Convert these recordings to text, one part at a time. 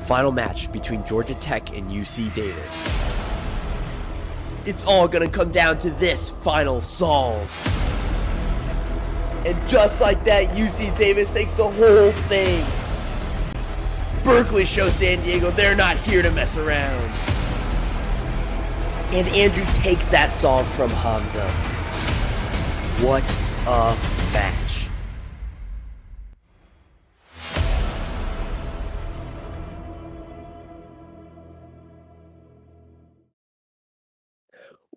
Final match between Georgia Tech and UC Davis. It's all gonna come down to this final solve. And just like that, UC Davis takes the whole thing. Berkeley shows San Diego they're not here to mess around. And Andrew takes that solve from Hamza. What a match.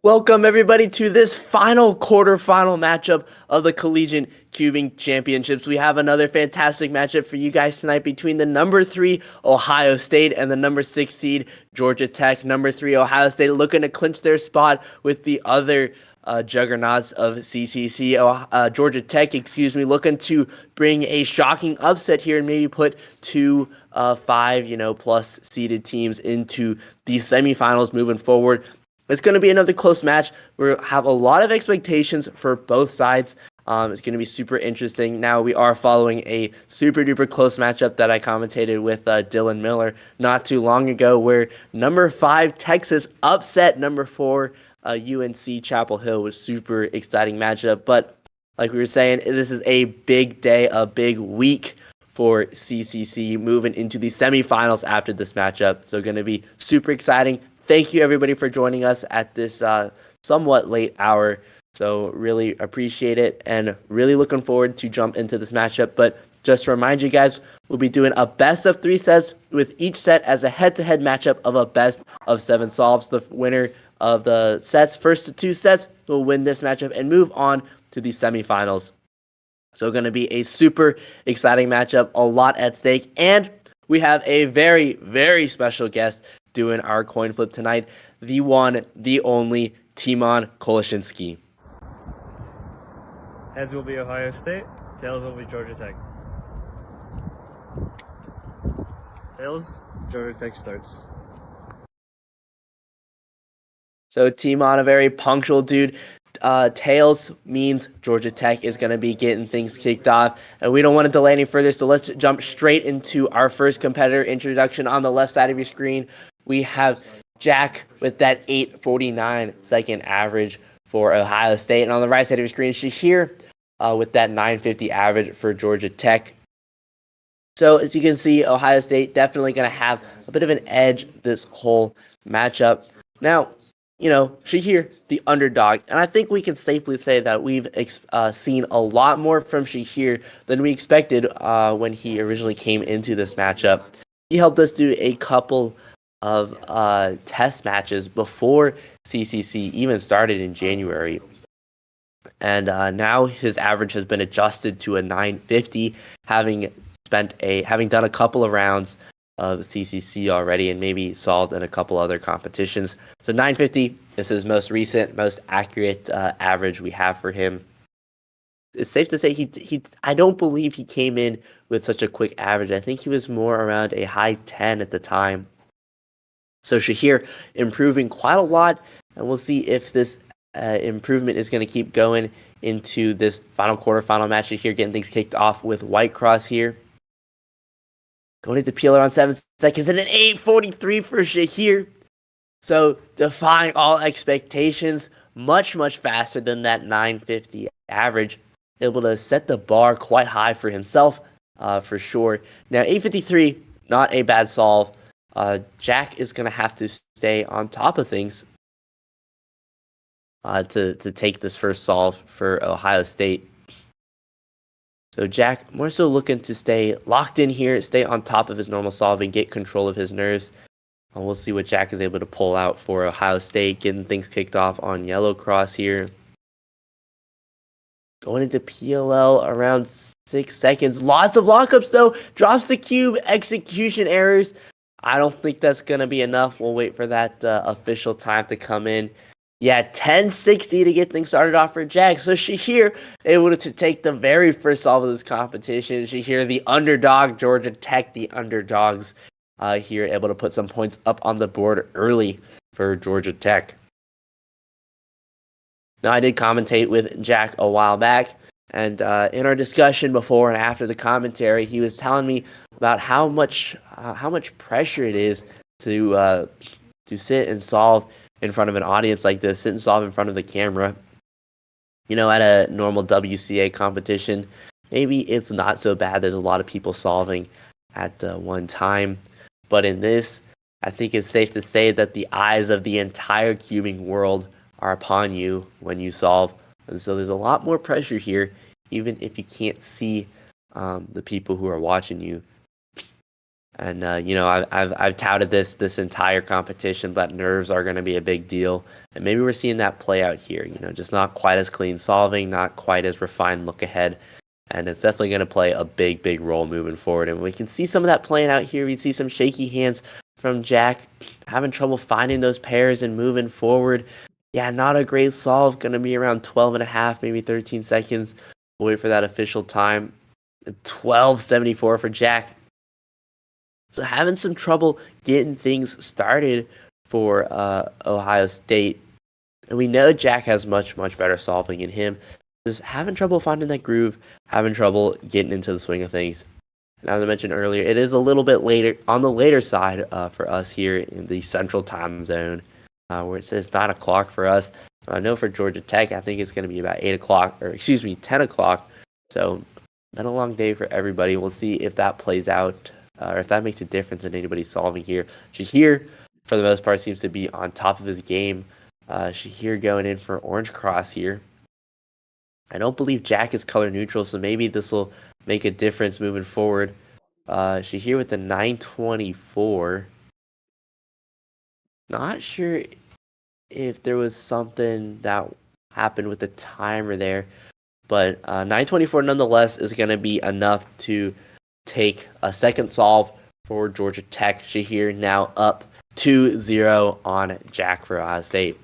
Welcome everybody to this final quarterfinal matchup of the Collegiate Cubing Championships. We have another fantastic matchup for you guys tonight between the number 3 Ohio State and the number 6 seed Georgia Tech. Number 3 Ohio State looking to clinch their spot with the other juggernauts of CCC. Georgia Tech, looking to bring a shocking upset here and maybe put 2 5 plus seeded teams into the semifinals moving forward. It's going to be another close match. We have a lot of expectations for both sides. It's going to be super interesting. Now, we are following a super duper close matchup that I commentated with Dylan Miller not too long ago, where number 5 Texas upset number 4 UNC Chapel Hill. Was super exciting matchup. But like we were saying, this is a big day, a big week for CCC moving into the semifinals after this matchup. So going to be super exciting. Thank you, everybody, for joining us at this somewhat late hour. So really appreciate it and really looking forward to jump into this matchup. But just to remind you guys, we'll be doing a best of 3 sets with each set as a head-to-head matchup of a best of 7 solves. The winner of the sets, first to 2 sets, will win this matchup and move on to the semifinals. So going to be a super exciting matchup, a lot at stake. And we have a very, very special guest doing our coin flip tonight, the one, the only Timon Koloshinsky. Heads will be Ohio State, tails will be Georgia Tech. Tails, Georgia Tech starts. So Timon, a very punctual dude. Tails means Georgia Tech is going to be getting things kicked off, and we don't want to delay any further, so let's jump straight into our first competitor introduction. On the left side of your screen, we have Jack with that 8:49 second average for Ohio State, and on the right side of your screen, Shahir with that 9:50 average for Georgia Tech. So as you can see, Ohio State definitely going to have a bit of an edge this whole matchup. Now, Shahir, the underdog, and I think we can safely say that we've seen a lot more from Shahir than we expected when he originally came into this matchup. He helped us do a couple of test matches before CCC even started in January. And now his average has been adjusted to a 950, having done a couple of rounds of CCC already and maybe solved in a couple other competitions. So 950 is his most recent, most accurate average we have for him. It's safe to say I don't believe he came in with such a quick average. I think he was more around a high 10 at the time. So Shahir improving quite a lot, and we'll see if this improvement is going to keep going into this final quarterfinal match. Shahir getting things kicked off with White Cross here. Going into Peeler on 7 seconds and an 8:43 for Shahir. So defying all expectations, much, much faster than that 950 average. Able to set the bar quite high for himself, for sure. Now 8:53, not a bad solve. Jack is going to have to stay on top of things to take this first solve for Ohio State. So Jack more so looking to stay locked in here, stay on top of his normal solve and get control of his nerves. And we'll see what Jack is able to pull out for Ohio State, getting things kicked off on Yellow Cross here. Going into PLL around 6 seconds. Lots of lockups though. Drops the cube, execution errors. I don't think that's going to be enough. We'll wait for that official time to come in. Yeah, 10:60 to get things started off for Jack. So Shahir able to take the very first solve of this competition. Shahir, the underdog, Georgia Tech, the underdogs here, able to put some points up on the board early for Georgia Tech. Now, I did commentate with Jack a while back, And in our discussion before and after the commentary, he was telling me about how much pressure it is to sit and solve in front of an audience like this, sit and solve in front of the camera. At a normal WCA competition, maybe it's not so bad. There's a lot of people solving at one time. But in this, I think it's safe to say that the eyes of the entire cubing world are upon you when you solve. And so there's a lot more pressure here, even if you can't see the people who are watching you. And I've touted this entire competition that nerves are going to be a big deal, and maybe we're seeing that play out here. Just not quite as clean solving, not quite as refined look ahead, and it's definitely going to play a big role moving forward. And we can see some of that playing out here. We see some shaky hands from Jack, having trouble finding those pairs and moving forward. Yeah, not a great solve. Going to be around 12 and a half, maybe 13 seconds. We'll wait for that official time. 12:74 for Jack. So having some trouble getting things started for Ohio State. And we know Jack has much better solving in him. Just having trouble finding that groove, having trouble getting into the swing of things. And as I mentioned earlier, it is a little bit later, on the later side for us here in the Central Time Zone, where it says 9 o'clock for us. I know for Georgia Tech, I think it's going to be about 10 o'clock. So been a long day for everybody. We'll see if that plays out. Or if that makes a difference in anybody solving here. Shahir, for the most part, seems to be on top of his game. Shahir going in for orange cross here. I don't believe Jack is color neutral, so maybe this will make a difference moving forward. Shahir with the 924. Not sure if there was something that happened with the timer there, but 924 nonetheless is going to be enough to take a second solve for Georgia Tech. Shahir now up 2-0 on Jack for Ohio State.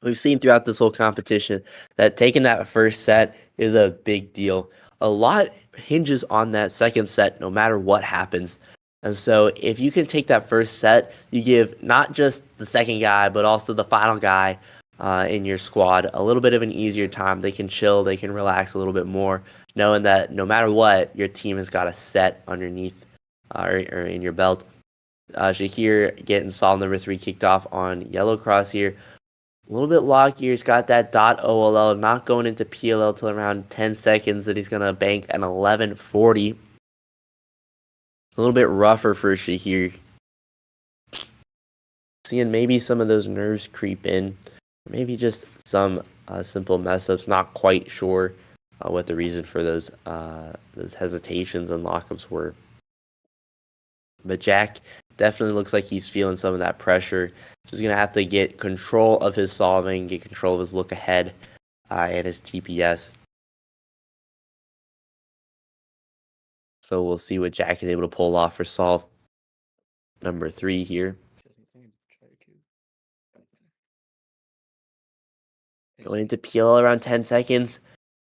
We've seen throughout this whole competition that taking that first set is a big deal. A lot hinges on that second set no matter what happens. And so if you can take that first set, you give not just the second guy, but also the final guy in your squad a little bit of an easier time. They can chill, they can relax a little bit more, knowing that no matter what, your team has got a set underneath or in your belt. Shahir getting solve number 3 kicked off on yellow cross here. A little bit lockier. He's got that .OLL, not going into PLL till around 10 seconds that he's going to bank an 1140. A little bit rougher for Shahir. Seeing maybe some of those nerves creep in. Maybe just some simple mess-ups. Not quite sure what the reason for those hesitations and lockups were. But Jack definitely looks like he's feeling some of that pressure. So he's going to have to get control of his solving, get control of his look ahead and his TPS. So we'll see what Jack is able to pull off for solve number 3 here. Going into PL around 10 seconds.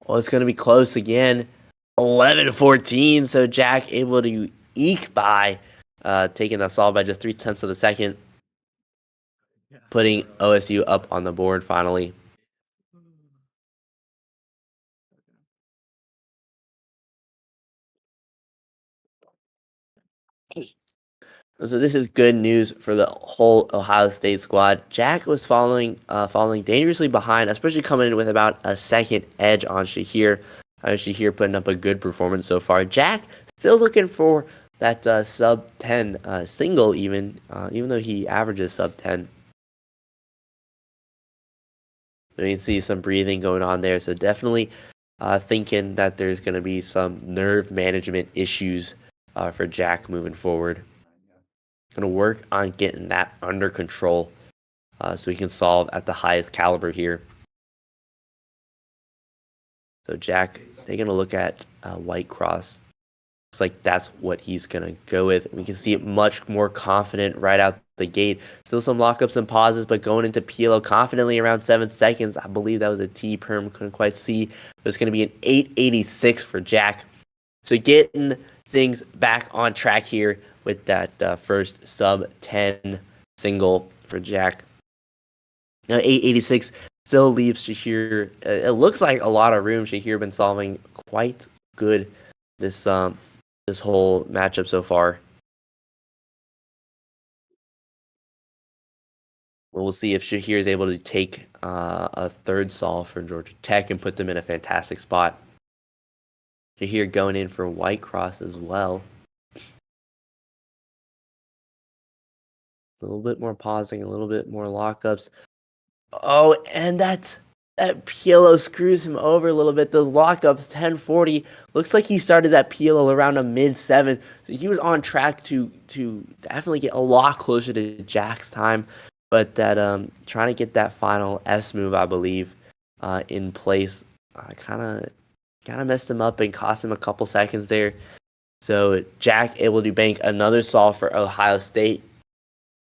Well, it's going to be close again. 11-14. So Jack able to eke by, taking that solve by just 0.3 of a second. Putting OSU up on the board finally. So this is good news for the whole Ohio State squad. Jack was falling dangerously behind, especially coming in with about a second edge on Shahir. Shahir putting up a good performance so far. Jack still looking for that sub 10 single, even though he averages sub 10. You can see some breathing going on there. So definitely thinking that there's going to be some nerve management issues for Jack moving forward. Going to work on getting that under control so he can solve at the highest caliber here. So Jack, taking a look at white cross. Looks like that's what he's going to go with. We can see it much more confident right out the gate. Still some lockups and pauses, but going into PLO confidently around 7 seconds. I believe that was a T perm. Couldn't quite see. There's going to be an 886 for Jack. So getting things back on track here with that first sub 10 single for Jack. 886 still leaves Shahir. It looks like a lot of room. Shahir been solving quite good this whole matchup so far. We'll see if Shahir is able to take a third solve for Georgia Tech and put them in a fantastic spot. Shahir going in for White Cross as well. A little bit more pausing, a little bit more lockups. Oh, and that PLO screws him over a little bit. Those lockups, 1040. Looks like he started that PLO around a mid-7. So he was on track to definitely get a lot closer to Jack's time. But that trying to get that final S move, I believe, in place, kind of messed him up and cost him a couple seconds there. So Jack able to bank another solve for Ohio State.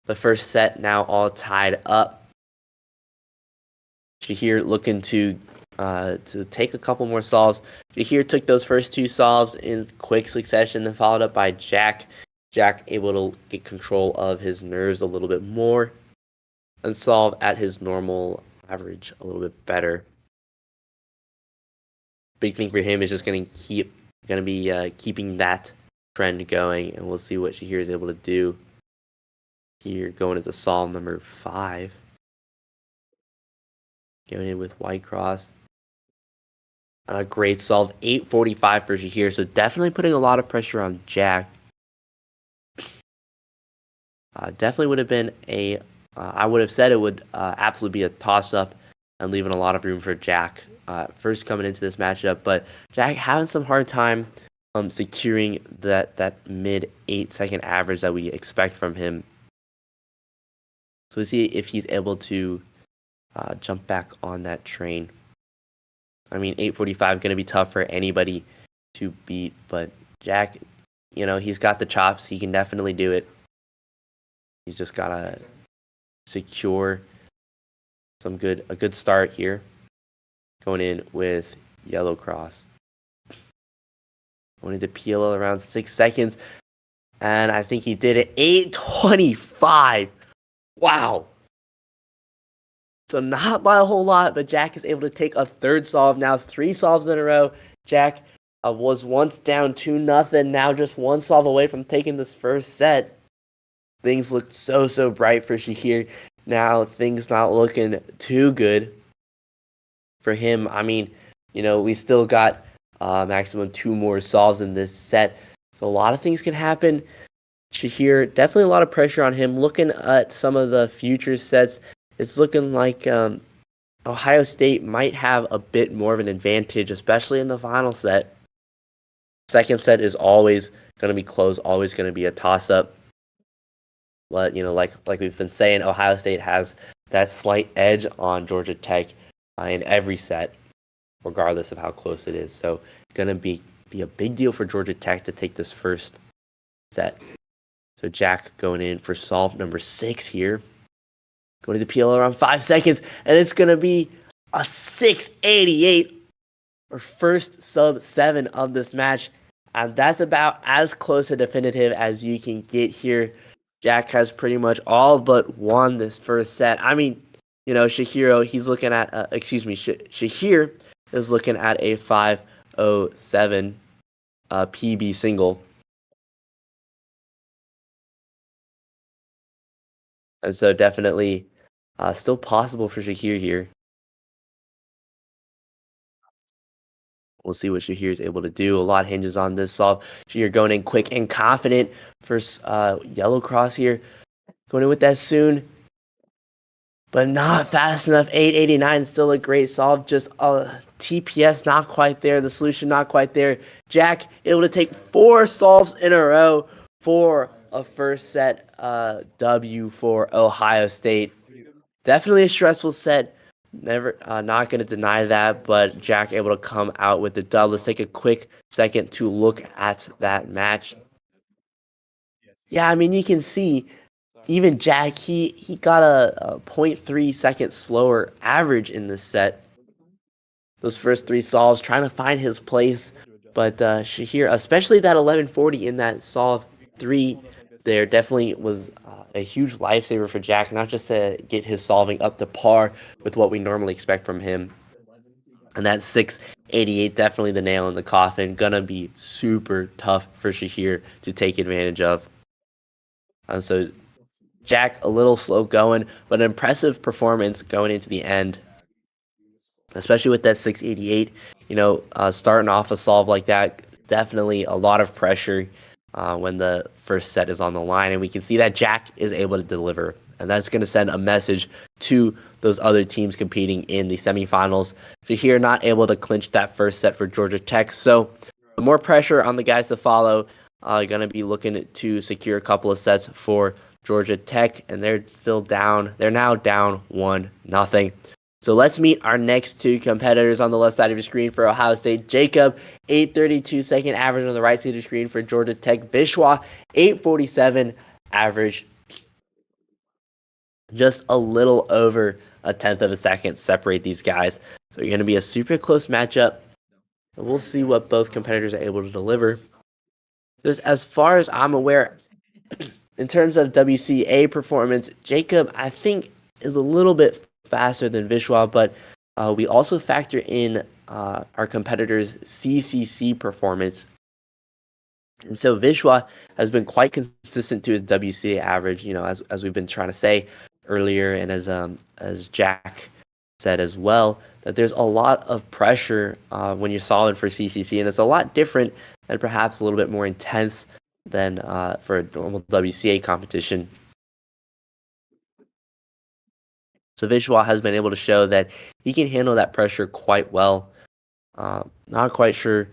The first set now all tied up. Shahir looking to take a couple more solves. Shahir took those first two solves in quick succession, then followed up by Jack. Jack able to get control of his nerves a little bit more and solve at his normal average a little bit better. Big thing for him is just going to be keeping that trend going, and we'll see what Shahir is able to do here. Going into solve number 5. Going in with White Cross. A great solve, 845 for Shahir. So definitely putting a lot of pressure on Jack. Definitely would have been I would have said it would absolutely be a toss-up and leaving a lot of room for Jack first coming into this matchup. But Jack having some hard time securing that mid 8-second average that we expect from him. So we'll see if he's able to jump back on that train. I mean, 845 going to be tough for anybody to beat, but Jack, he's got the chops. He can definitely do it. He's just got to secure a good start here. Going in with Yellow Cross. Only the PLO around 6 seconds. And I think he did it. 825. Wow. So not by a whole lot, but Jack is able to take a third solve. Now 3 solves in a row. Jack was once down 2-0. Now just 1 solve away from taking this first set. Things looked so bright for Shahir. Now things not looking too good for him. I mean, we still got maximum 2 more solves in this set. So a lot of things can happen. Shahir, definitely a lot of pressure on him. Looking at some of the future sets, it's looking like Ohio State might have a bit more of an advantage, especially in the final set. Second set is always going to be close, always going to be a toss-up. But, like we've been saying, Ohio State has that slight edge on Georgia Tech in every set, regardless of how close it is. So it's going to be a big deal for Georgia Tech to take this first set. So Jack going in for solve number 6 here. Going to the PLO around 5 seconds, and it's going to be a 688, or first sub 7 of this match. And that's about as close to definitive as you can get here. Jack has pretty much all but won this first set. I mean, Shahir is looking at a 507 PB single. And so definitely still possible for Shahir here. We'll see what Shahir is able to do. A lot hinges on this solve. Shahir going in quick and confident for Yellow Cross here. Going in with that soon. But not fast enough. 889, still a great solve. Just TPS not quite there. The solution not quite there. Jack able to take 4 solves in a row for a first set W for Ohio State. Definitely a stressful set. Never, not going to deny that, but Jack able to come out with the dub. Let's take a quick second to look at that match. Yeah, I mean, you can see even Jack, he got a 0.3 second slower average in this set. Those first 3 solves, trying to find his place. But Shahir, especially that 1140 in that solve 3, there definitely was a huge lifesaver for Jack, not just to get his solving up to par with what we normally expect from him. And that 688, definitely the nail in the coffin. Gonna be super tough for Shahir to take advantage of. So Jack a little slow going, but an impressive performance going into the end, especially with that 688. Starting off a solve like that, definitely a lot of pressure when the first set is on the line, and we can see that Jack is able to deliver, and that's going to send a message to those other teams competing in the semifinals. Shahir not able to clinch that first set for Georgia Tech, so more pressure on the guys to follow. Going to be looking to secure a couple of sets for Georgia Tech, and they're still down. They're now down 1-0. So let's meet our next two competitors on the left side of your screen for Ohio State. Jacob, 832 second average on the right side of your screen for Georgia Tech. Vishwa, 847 average. Just a little over a tenth of a second separate these guys. So you're going to be a super close matchup. And we'll see what both competitors are able to deliver. Just as far as I'm aware, in terms of WCA performance, Jacob, I think, is a little bit faster than Vishwa, but we also factor in our competitors' CCC performance. And so Vishwa has been quite consistent to his WCA average, as we've been trying to say earlier, and as Jack said as well, that there's a lot of pressure when you're solid for CCC, and it's a lot different and perhaps a little bit more intense than for a normal WCA competition. So Vishwa has been able to show that he can handle that pressure quite well. Not quite sure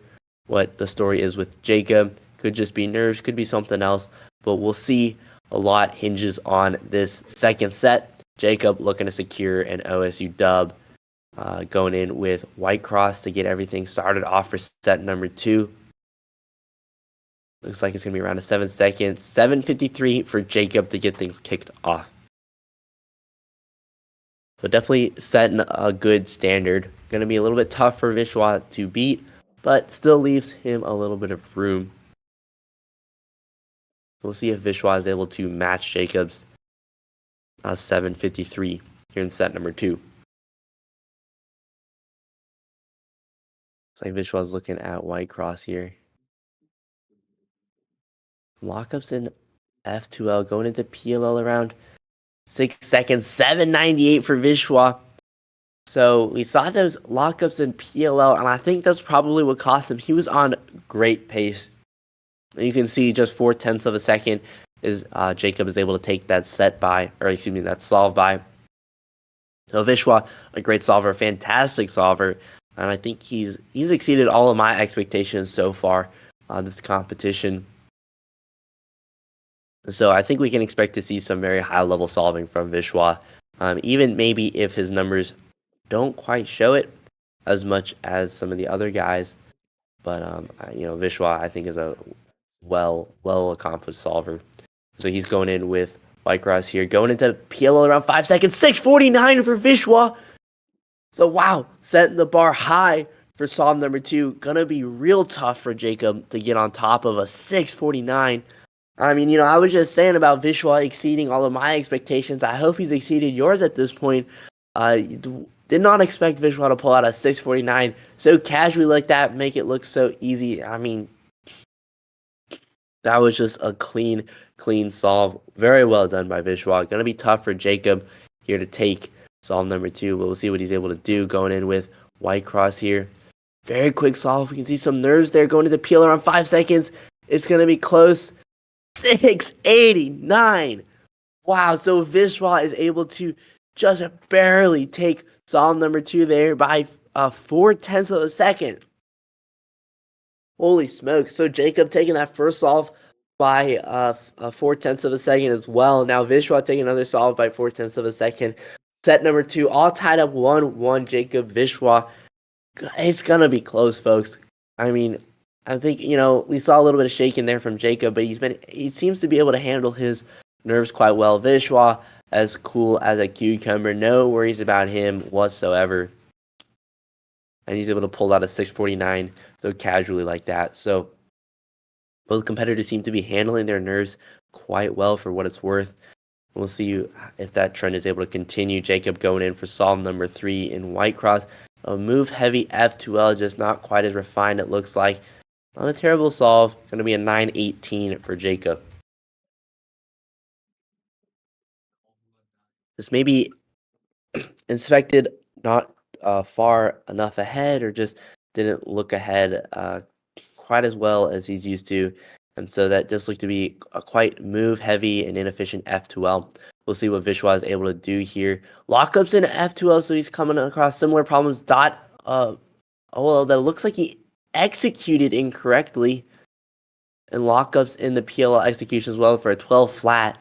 what the story is with Jacob. Could just be nerves, could be something else, but we'll see. A lot hinges on this second set. Jacob looking to secure an OSU dub, going in with White Cross to get everything started off for set number 2. Looks like it's going to be around 7 seconds. 7:53 for Jacob to get things kicked off. So definitely setting a good standard. Going to be a little bit tough for Vishwa to beat, but still leaves him a little bit of room. We'll see if Vishwa is able to match Jacob's 7:53 here in set number 2. Looks like Vishwa is looking at White Cross here. Lockups in F2L going into PLL around 6 seconds. 7:98 for Vishwa. So we saw those lockups in PLL, and I think that's probably what cost him. He was on great pace. You can see just 0.4 of a second is Jacob is able to take that that solve by. So Vishwa, a great solver, fantastic solver, and I think he's exceeded all of my expectations so far on this competition. So I think we can expect to see some very high level solving from Vishwa, even maybe if his numbers don't quite show it as much as some of the other guys. But Vishwa, I think, is a well accomplished solver. So he's going in with White Cross here, going into PLL around 5 seconds. 6:49 for Vishwa. So wow, setting the bar high for solve number 2. Gonna be real tough for Jacob to get on top of a 6:49. I mean, I was just saying about Vishwa exceeding all of my expectations. I hope he's exceeded yours at this point. Did not expect Vishwa to pull out a 6:49 so casually like that, make it look so easy. I mean, that was just a clean solve. Very well done by Vishwa. Going to be tough for Jacob here to take solve number 2, but we'll see what he's able to do going in with White Cross here. Very quick solve. We can see some nerves there going into PL around 5 seconds. It's going to be close. 6:89. Wow, so Vishwa is able to just barely take solve number 2 there by 0.4 of a second. Holy smokes. So Jacob taking that first solve by 0.4 of a second as well. Now Vishwa taking another solve by 0.4 of a second. Set number 2, all tied up 1-1. Jacob, Vishwa. It's going to be close, folks. I mean, I think, we saw a little bit of shaking there from Jacob, but he seems to be able to handle his nerves quite well. Vishwa, as cool as a cucumber. No worries about him whatsoever. And he's able to pull out a 6:49 so casually like that. So Both competitors seem to be handling their nerves quite well for what it's worth. We'll see if that trend is able to continue. Jacob going in for solve number 3 in white cross. A move heavy F2L, just not quite as refined it looks like. Not a terrible solve. Going to be a 9-18 for Jacob. This may be inspected not far enough ahead, or just didn't look ahead quite as well as he's used to. And so that just looked to be a quite move heavy and inefficient F2L. We'll see what Vishwa is able to do here. Lockups in F2L, so he's coming across similar problems. Oh, well, that looks like he executed incorrectly. And lockups in the PLL execution as well for a 12 flat.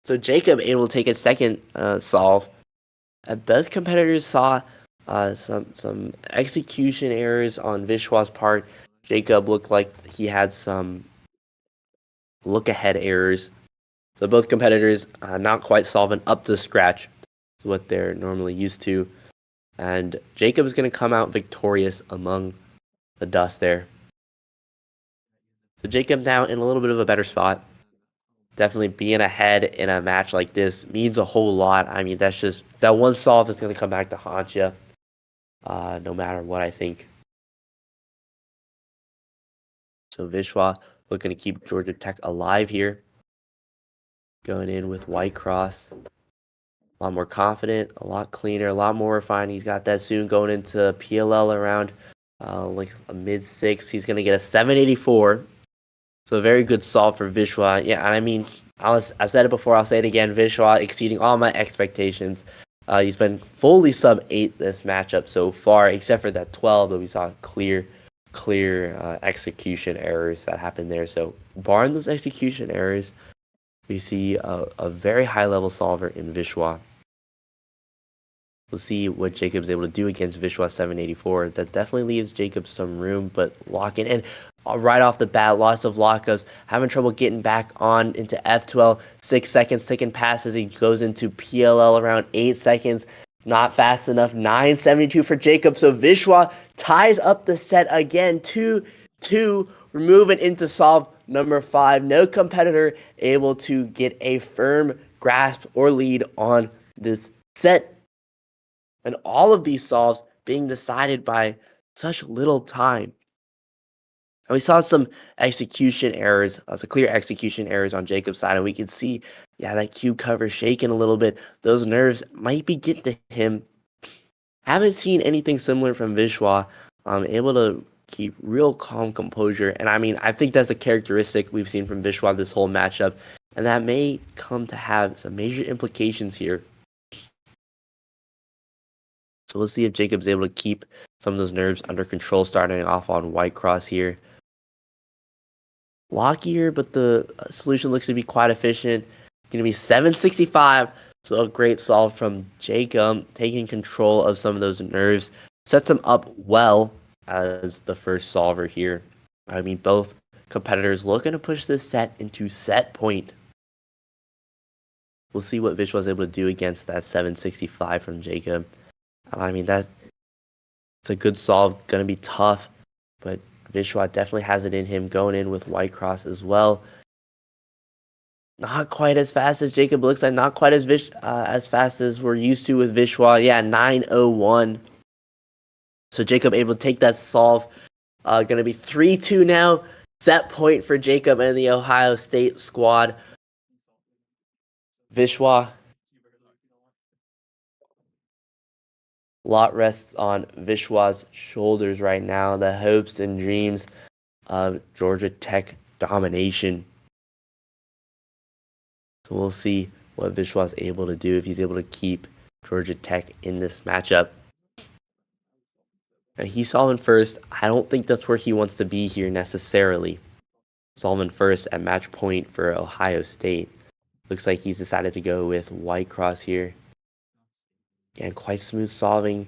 So Jacob able to take a second solve. Both competitors saw some execution errors on Vishwa's part. Jacob looked like he had some look-ahead errors. So both competitors not quite solving up to scratch. Is what they're normally used to. And Jacob is going to come out victorious among the dust there. So Jacob now in a little bit of a better spot. Definitely being ahead in a match like this means a whole lot. I mean, that's just, that one solve is going to come back to haunt you, no matter what, I think. So Vishwa looking to keep Georgia Tech alive here. Going in with white cross. A lot more confident, a lot cleaner, a lot more refined. He's got that soon going into PLL around like a mid-6. He's going to get a 784. So a very good solve for Vishwa. Yeah, I mean, I've said it before, I'll say it again. Vishwa exceeding all my expectations. He's been fully sub-8 this matchup so far, except for that 12, but we saw clear execution errors that happened there. So barring those execution errors, we see a very high-level solver in Vishwa. We'll see what Jacob's able to do against Vishwa 784. That definitely leaves Jacob some room, but locking in right off the bat, lots of lockups, having trouble getting back on into F12. 6 seconds taking passes. He goes into PLL around 8 seconds. Not fast enough. 972 for Jacob. So Vishwa ties up the set again. 2-2. We're moving into solve number 5. No competitor able to get a firm grasp or lead on this set. And all of these solves being decided by such little time. And we saw some execution errors, some clear execution errors on Jacob's side, and we could see, yeah, that cube cover shaking a little bit. Those nerves might be getting to him. Haven't seen anything similar from Vishwa. Able to keep real calm composure. And I mean, I think that's a characteristic we've seen from Vishwa this whole matchup. And that may come to have some major implications here. So we'll see if Jacob's able to keep some of those nerves under control, starting off on white cross here. Lockier, but the solution looks to be quite efficient. Going to be 765. So a great solve from Jacob, taking control of some of those nerves. Sets him up well as the first solver here. I mean, both competitors looking to push this set into set point. We'll see what Vishwa was able to do against that 765 from Jacob. I mean, it's a good solve. Going to be tough, but Vishwa definitely has it in him, going in with white cross as well. Not quite as fast as Jacob looks like. Not quite as fast as we're used to with Vishwa. Yeah, 901. So Jacob able to take that solve. Going to be 3-2 now. Set point for Jacob and the Ohio State squad. Vishwa. A lot rests on Vishwa's shoulders right now. The hopes and dreams of Georgia Tech domination. So we'll see what Vishwa's able to do, if he's able to keep Georgia Tech in this matchup. And he's solving first. I don't think that's where he wants to be here necessarily. Solving first at match point for Ohio State. Looks like he's decided to go with white cross here. And quite smooth solving.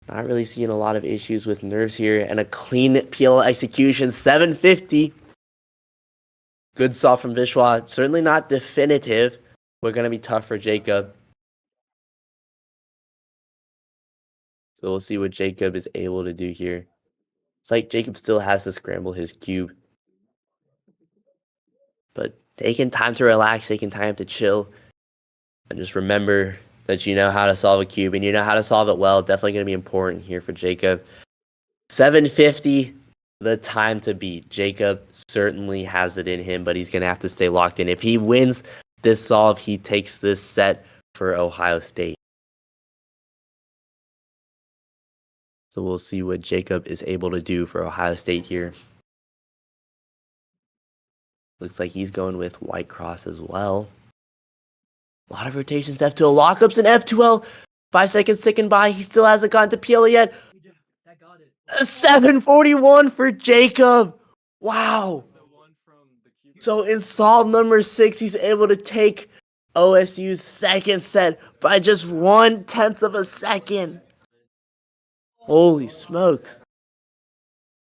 Not really seeing a lot of issues with nerves here. And a clean PL execution, 750. Good solve from Vishwa. Certainly not definitive. We're going to be tough for Jacob. So we'll see what Jacob is able to do here. It's like Jacob still has to scramble his cube. but taking time to relax, taking time to chill, and just remember that you know how to solve a cube and you know how to solve it well. Definitely going to be important here for Jacob. 750, the time to beat. Jacob certainly has it in him, but he's going to have to stay locked in. If he wins this solve, he takes this set for Ohio State. So we'll see what Jacob is able to do for Ohio State here. Looks like he's going with white cross as well. A lot of rotations, F2L lockups and F2L. 5 seconds ticking by. He still hasn't gotten to PL yet. A 741 for Jacob. Wow. So in solve number 6, he's able to take OSU's second set by just 1/10 of a second. Holy smokes.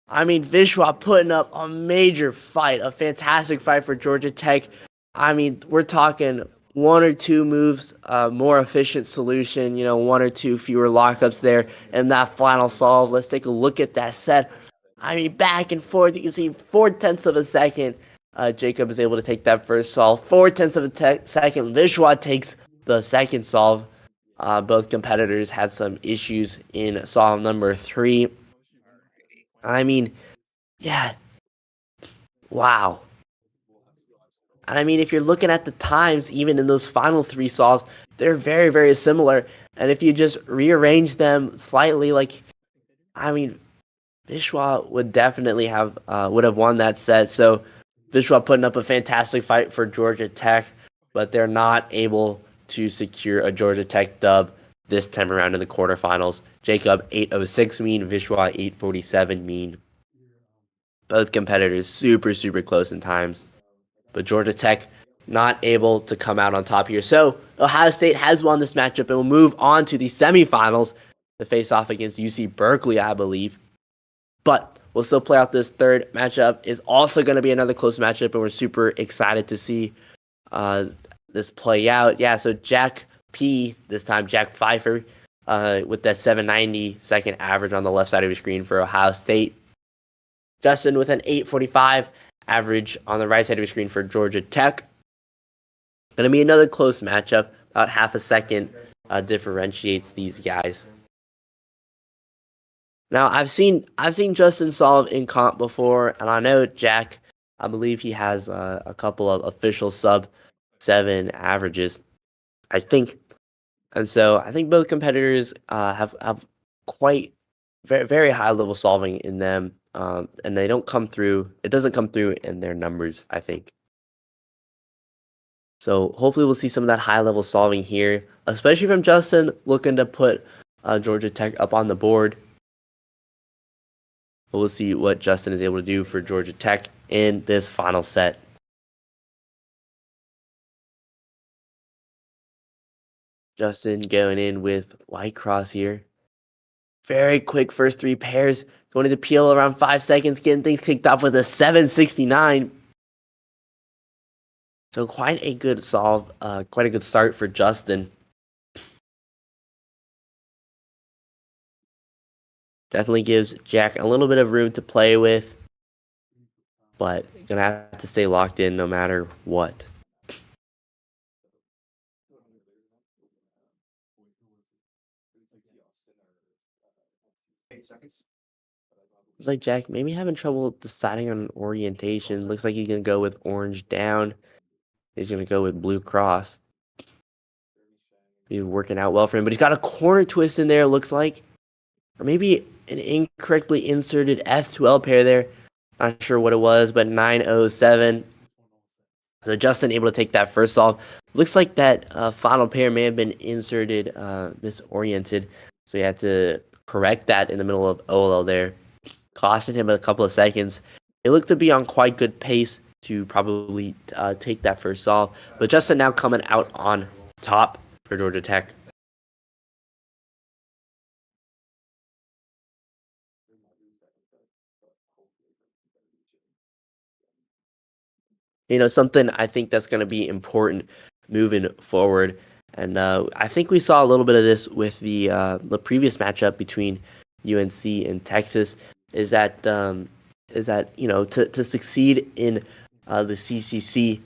I mean, Vishwa putting up a major fight, a fantastic fight for Georgia Tech. I mean, we're talking 1 or 2 moves, more efficient solution, 1 or 2 fewer lockups there. And that final solve, let's take a look at that set. I mean, back and forth, you can see 4/10 of a second. Jacob is able to take that first solve. 4/10 of a second, Vishwa takes the second solve. Both competitors had some issues in solve number 3. I mean, yeah. Wow. And I mean, if you're looking at the times, even in those final 3 solves, they're very, very similar. And if you just rearrange them slightly, Vishwa would definitely would have won that set. So Vishwa putting up a fantastic fight for Georgia Tech, but they're not able to secure a Georgia Tech dub this time around in the quarterfinals. Jacob 806 mean, Vishwa 847 mean. Both competitors super, super close in times. But Georgia Tech not able to come out on top here. So Ohio State has won this matchup and will move on to the semifinals to face off against UC Berkeley, I believe. But we'll still play out this third matchup. Is also going to be another close matchup, and we're super excited to see this play out. Yeah, so Jack P, this time Jack Pfeifer, with that 790 second average on the left side of your screen for Ohio State. Justin with an 845 average on the right side of your screen for Georgia Tech. Going to be another close matchup. About half a second differentiates these guys. Now, I've seen Justin solve in comp before, and I know Jack, I believe he has a couple of official sub-7 averages, I think. And so I think both competitors have quite very, very high level solving in them, and they don't come through. It doesn't come through in their numbers, I think. So hopefully we'll see some of that high level solving here, especially from Justin looking to put Georgia Tech up on the board. But we'll see what Justin is able to do for Georgia Tech in this final set. Justin going in with white cross here. Very quick first 3 pairs. Going into PL around 5 seconds, getting things kicked off with a 769. So quite a good solve, quite a good start for Justin. Definitely gives Jack a little bit of room to play with, but gonna have to stay locked in no matter what. Looks like Jack maybe having trouble deciding on an orientation. Looks like he's gonna go with orange down. He's gonna go with blue cross. Be working out well for him, but he's got a corner twist in there, looks like. Or maybe an incorrectly inserted F2L pair there. Not sure what it was, but 907. So Justin able to take that first solve. Looks like that final pair may have been inserted misoriented. So he had to correct that in the middle of OLL there. Costing him a couple of seconds. It looked to be on quite good pace to probably take that first solve. But Justin now coming out on top for Georgia Tech. Something I think that's going to be important moving forward. And I think we saw a little bit of this with the previous matchup between UNC and Texas. Is that to succeed in the CCC,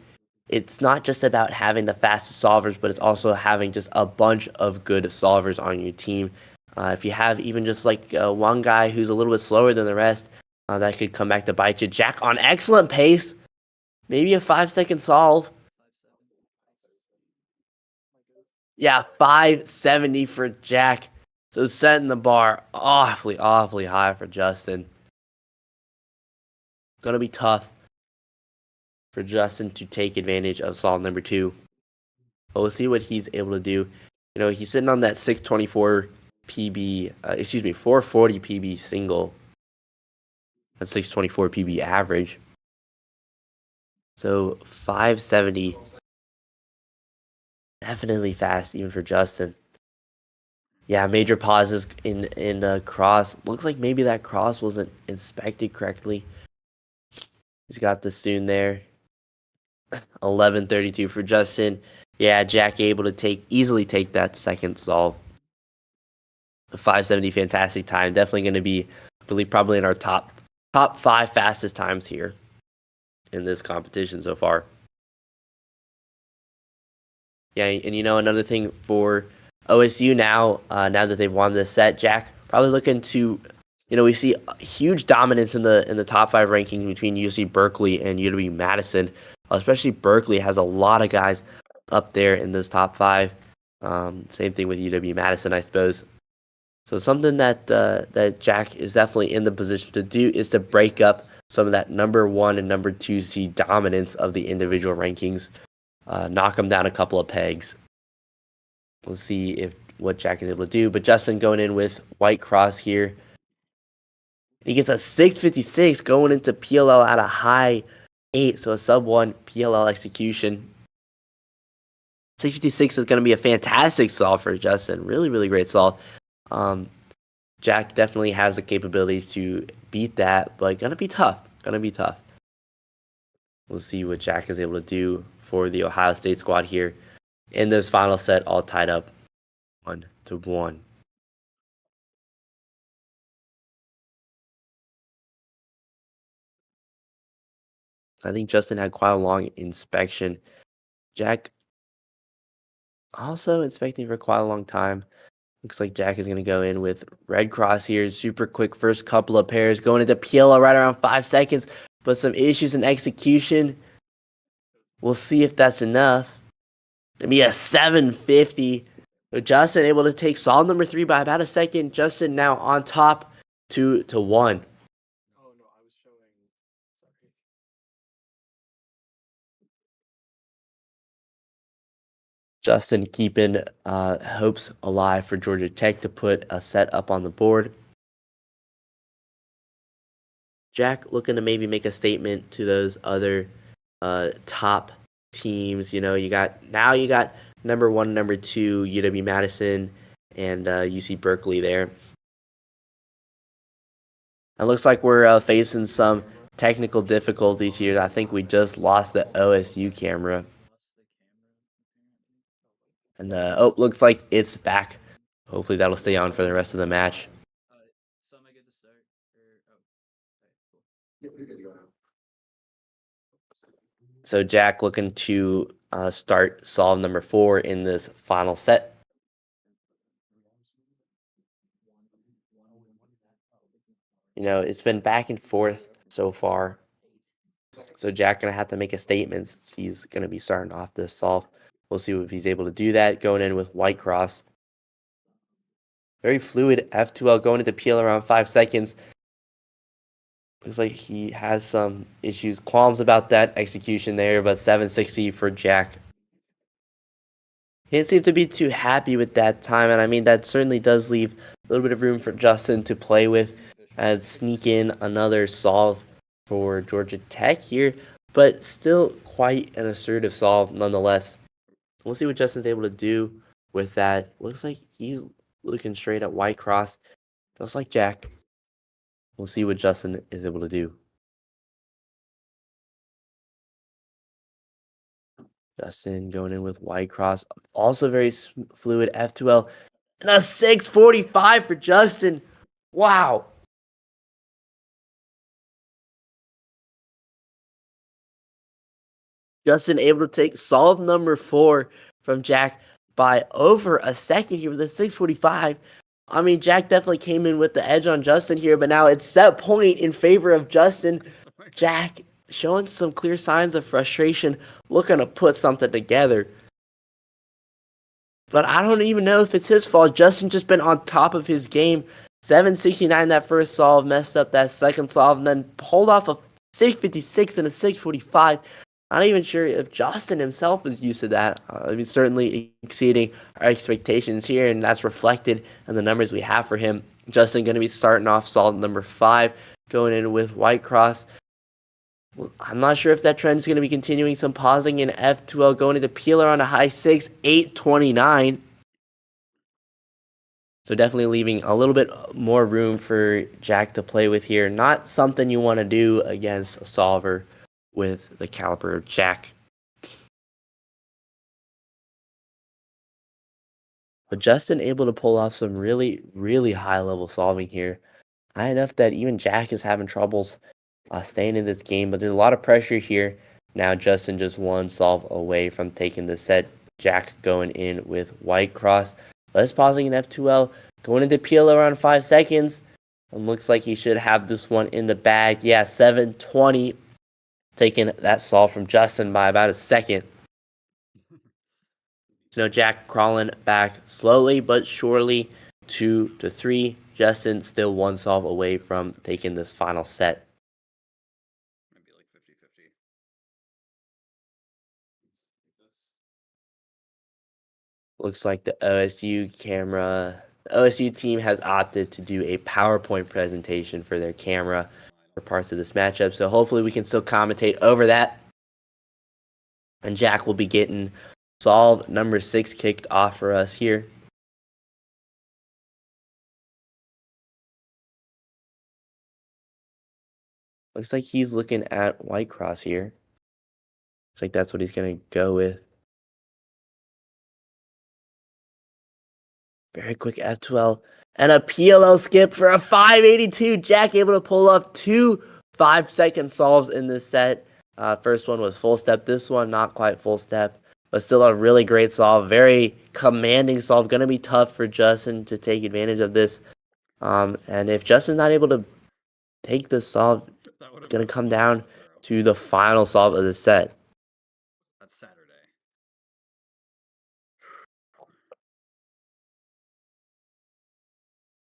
it's not just about having the fastest solvers, but it's also having just a bunch of good solvers on your team. If you have even just like one guy who's a little bit slower than the rest, that could come back to bite you. Jack on excellent pace, maybe a 5-second solve. Yeah, 570 for Jack. So setting the bar awfully, awfully high for Justin. Gonna be tough for Justin to take advantage of solve number 2. But we'll see what he's able to do. You know, he's sitting on that 624 PB, 440 PB single. That's 624 PB average. So 570. Definitely fast, even for Justin. Yeah, major pauses in the cross. Looks like maybe that cross wasn't inspected correctly. He's got the soon there. 11:32 for Justin. Yeah, Jack able to easily take that second solve. A 570 fantastic time. Definitely going to be, I believe, probably in our top 5 fastest times here in this competition so far. Yeah, and you know, another thing for OSU now that they've won this set, Jack probably looking to, you know, we see huge dominance in the top 5 rankings between UC Berkeley and UW Madison. Especially Berkeley has a lot of guys up there in those top 5. Same thing with UW Madison, I suppose. So something that that Jack is definitely in the position to do is to break up some of that number 1 and number 2 seed dominance of the individual rankings. Knock them down a couple of pegs. We'll see what Jack is able to do. But Justin going in with white cross here. He gets a 656 going into PLL at a high 8, so a sub 1 PLL execution. 656 is going to be a fantastic solve for Justin. Really, really great solve. Jack definitely has the capabilities to beat that, but gonna be tough. We'll see what Jack is able to do for the Ohio State squad here in this final set, all tied up 1-1. I think Justin had quite a long inspection. Jack also inspecting for quite a long time. Looks like Jack is going to go in with red cross here. Super quick first couple of pairs. Going into PLO right around 5 seconds. But some issues in execution. We'll see if that's enough. It'll be a 750. So Justin able to take solve number 3 by about a second. Justin now on top 2-1. Justin keeping hopes alive for Georgia Tech to put a set up on the board. Jack looking to maybe make a statement to those other top teams. You know, you got number 1, number 2, UW Madison and UC Berkeley there. It looks like we're facing some technical difficulties here. I think we just lost the OSU camera. And looks like it's back. Hopefully that'll stay on for the rest of the match. So Jack looking to start solve number 4 in this final set. You know, it's been back and forth so far. So Jack gonna have to make a statement since he's gonna be starting off this solve. We'll see if he's able to do that. Going in with white cross. Very fluid F2L going into PL around 5 seconds. Looks like he has some qualms about that execution there, but 760 for Jack. He didn't seem to be too happy with that time, and I mean, that certainly does leave a little bit of room for Justin to play with and sneak in another solve for Georgia Tech here, but still quite an assertive solve nonetheless. We'll see what Justin's able to do with that. Looks like he's looking straight at white cross, just like Jack. We'll see what Justin is able to do. Justin going in with white cross. Also very fluid F2L. And a 645 for Justin. Wow. Justin able to take solve number 4 from Jack by over a second here with a 6:45. I mean, Jack definitely came in with the edge on Justin here, but now it's set point in favor of Justin. Jack showing some clear signs of frustration, looking to put something together. But I don't even know if it's his fault. Justin just been on top of his game. 7:69 that first solve, messed up that second solve, and then pulled off a 6:56 and a 6:45. Not even sure if Justin himself was used to that. I mean, certainly exceeding our expectations here, and that's reflected in the numbers we have for him. Justin going to be starting off solve number 5, going in with White Cross. I'm not sure if that trend is going to be continuing. Some pausing in F2L, going into Peeler on a high 6, 8:29. So definitely leaving a little bit more room for Jack to play with here. Not something you want to do against a solver with the caliber of Jack. But Justin able to pull off some really, really high level solving here. High enough that even Jack is having troubles staying in this game. But there's a lot of pressure here. Now Justin just one solve away from taking the set. Jack going in with White Cross. Less pausing in F2L. Going into PL around 5 seconds. And looks like he should have this one in the bag. Yeah, 7:20. Taking that solve from Justin by about a second. So Jack crawling back slowly but surely 2-3. Justin still one solve away from taking this final set. Maybe like 50-50. Looks like the OSU team has opted to do a PowerPoint presentation for their camera for parts of this matchup. So hopefully we can still commentate over that. And Jack will be getting solve number 6 kicked off for us here. Looks like he's looking at White Cross here. Looks like that's what he's going to go with. Very quick F12 and a PLL skip for a 582. Jack able to pull up 2 5-second solves in this set. First one was full step. This one, not quite full step, but still a really great solve. Very commanding solve. Going to be tough for Justin to take advantage of this. And if Justin's not able to take this solve, it's going to come down to the final solve of the set. That's Saturday.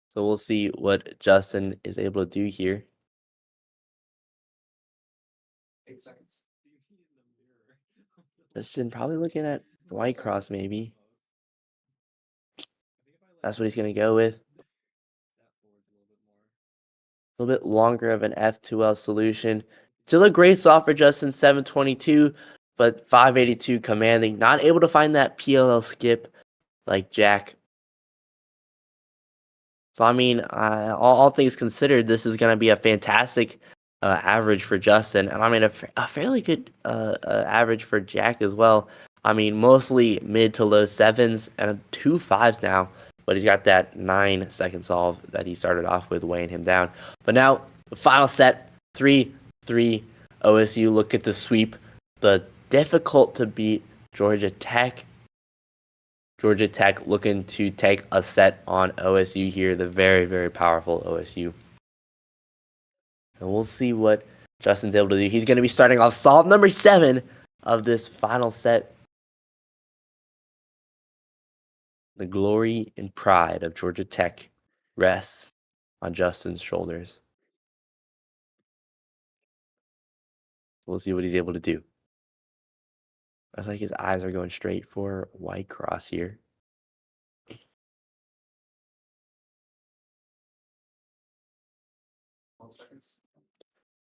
So we'll see what Justin is able to do here. 8 seconds. Justin probably looking at White Cross maybe. That's what he's going to go with. A little bit longer of an F2L solution. Still a great solve for Justin, 722, but 582 commanding. Not able to find that PLL skip like Jack. So, I mean, all things considered, this is going to be a fantastic average for Justin. And I mean, a fairly good average for Jack as well. I mean, mostly mid to low 7s and 2 5s now. But he's got that 9-second solve that he started off with weighing him down. But now, the final set, 3-3. OSU look at the sweep. The difficult to beat Georgia Tech. Georgia Tech looking to take a set on OSU here. The very, very powerful OSU. And we'll see what Justin's able to do. He's going to be starting off solve number 7 of this final set. The glory and pride of Georgia Tech rests on Justin's shoulders. We'll see what he's able to do. Looks like his eyes are going straight for White Cross here.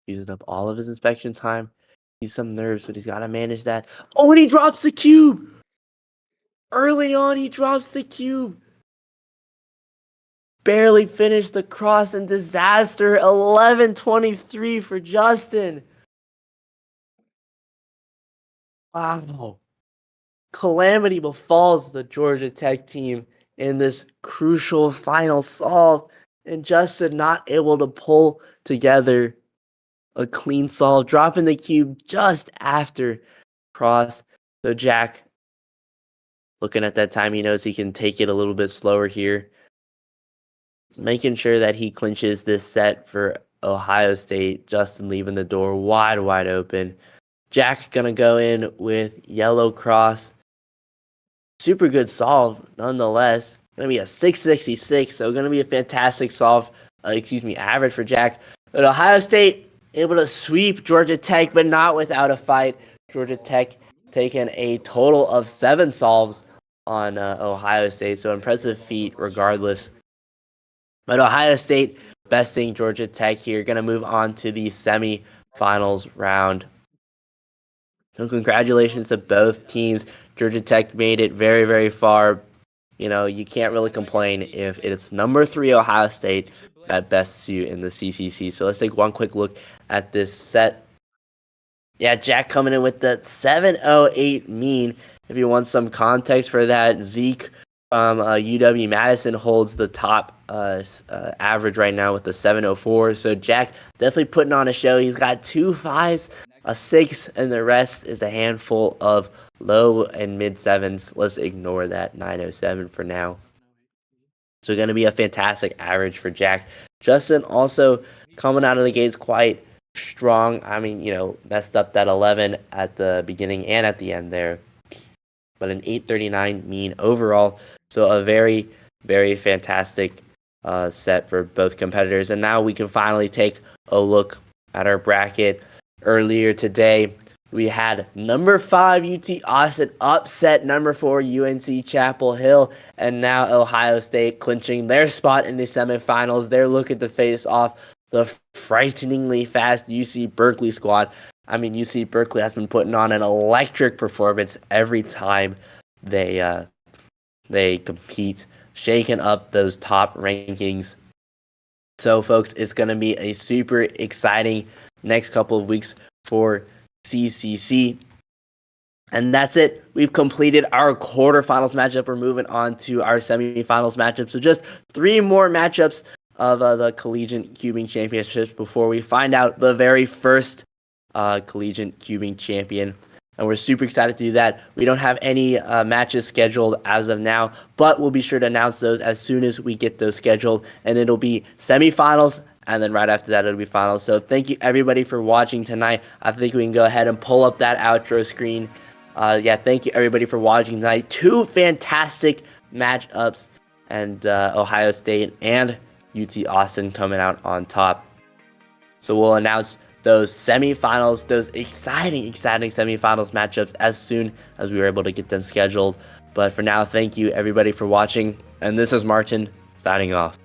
Using up all of his inspection time. He's some nerves, but he's got to manage that. Oh, and he drops the cube! Early on, he drops the cube. Barely finished the cross and disaster. 11:23 for Justin. Wow. Calamity befalls the Georgia Tech team in this crucial final solve. And Justin not able to pull together a clean solve, dropping the cube just after cross. So Jack, looking at that time, he knows he can take it a little bit slower here. Making sure that he clinches this set for Ohio State. Justin leaving the door wide open. Jack gonna go in with yellow cross. Super good solve nonetheless. Gonna be a 666, so gonna be a fantastic solve. Average for Jack. But Ohio State able to sweep Georgia Tech, but not without a fight. Georgia Tech taking a total of 7 solves on Ohio State, so impressive feat regardless. But Ohio State besting Georgia Tech here, going to move on to the semifinals round. So congratulations to both teams. Georgia Tech made it very far. You know, you can't really complain if it's number 3 Ohio State that bests you in the CCC. So let's take one quick look at this set. Yeah, Jack coming in with the 708 mean. If you want some context for that, Zeke from UW-Madison holds the top average right now with the 704. So Jack definitely putting on a show. He's got 2 5s, a 6, and the rest is a handful of low and mid 7s. Let's ignore that 907 for now. So going to be a fantastic average for Jack. Justin also coming out of the gates quite strong. I mean, you know, messed up that 11 at the beginning and at the end there. But an 839 mean overall. So a very fantastic set for both competitors. And now we can finally take a look at our bracket. Earlier today, we had number 5 UT Austin upset number 4 UNC Chapel Hill, and now Ohio State clinching their spot in the semifinals. They're looking to face off the frighteningly fast UC Berkeley squad. I mean, UC Berkeley has been putting on an electric performance every time they compete, shaking up those top rankings. So, folks, it's going to be a super exciting next couple of weeks for CCC. And that's it. We've completed our quarterfinals matchup. We're moving on to our semifinals matchup. So just 3 more matchups of the Collegiate Cubing Championships before we find out the very first Collegiate Cubing champion. And we're super excited to do that. We don't have any matches scheduled as of now, but we'll be sure to announce those as soon as we get those scheduled. And it'll be semifinals, and then right after that, it'll be finals. So thank you, everybody, for watching tonight. I think we can go ahead and pull up that outro screen. Thank you, everybody, for watching tonight. 2 fantastic matchups, and Ohio State and UT Austin coming out on top. So we'll announce those semifinals, those exciting semifinals matchups as soon as we were able to get them scheduled. But for now, thank you, everybody, for watching. And this is Martin signing off.